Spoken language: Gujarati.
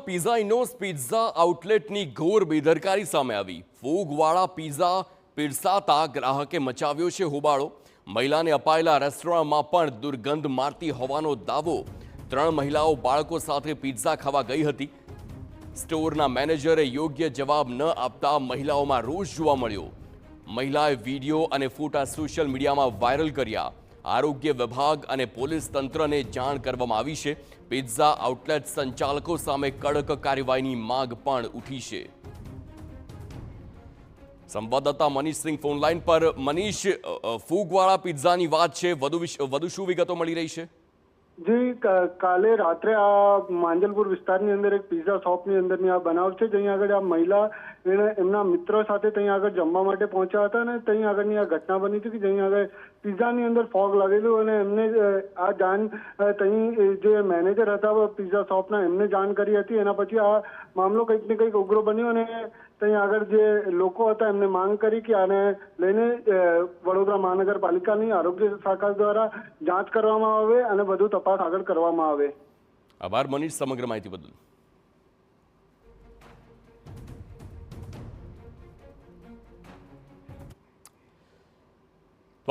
પિઝાઇનોસ પિઝા આઉટલેટની ઘોર બેદરકારી સામે આવી। ફૂગવાળા પિઝા પીરસાતા ગ્રાહકે મચાવ્યો છે હોબાળો। મહિલાને અપાયેલા રેસ્ટોરન્ટમાં પણ દુર્ગંધ મારતી હોવાનો દાવો। 3 મહિલાઓ બાળકો સાથે પિઝા ખાવા ગઈ હતી। સ્ટોરના મેનેજરે યોગ્ય જવાબ ન આપતા મહિલાઓમાં રોષ જોવા મળ્યો। મહિલાએ વિડીયો અને ફોટા સોશિયલ મીડિયામાં વાયરલ કર્યા। આરોગ્ય વિભાગ અને પોલીસ તંત્રને જાણ કરવામાં આવી છે। પિઝા આઉટલેટ સંચાલકો સામે કડક કાર્યવાહીની માંગ પણ ઉઠી છે। સંવાદદાતા મનીષ સિંહ ફોન લાઈન પર। મનીષ, ફૂગવાળા પિઝાની વાત છે, વધુ શું વિગતો મળી રહી છે? જી, કાલે રાત્રે આ માંજલપુર વિસ્તારની અંદર એક પિઝા શોપની અંદરની આ બનાવ છે, જ્યાં આગળ આ મહિલા એમના મિત્રો સાથે ત્યાં આગળ જમવા માટે પહોંચ્યા હતા અને ત્યાં આગળની આ ઘટના બની હતી કે જ્યાં આગળ પિઝાની અંદર ફોગ લાગેલું અને એમને આ જાણ ત્યાં જે મેનેજર હતા પિઝા શોપના એમને જાણ કરી હતી। એના પછી આ મામલો કંઈક ને કંઈક ઉગ્ર બન્યો અને ત્યાં આગળ જે લોકો હતા એમને માંગ કરી કે આને લઈને વડોદરા મહાનગરપાલિકાની આરોગ્ય શાખા દ્વારા જાંચ કરવામાં આવે અને વધુ તપાસ આગળ કરવામાં આવે। આભાર મનીષ સમગ્ર માહિતી બદલ।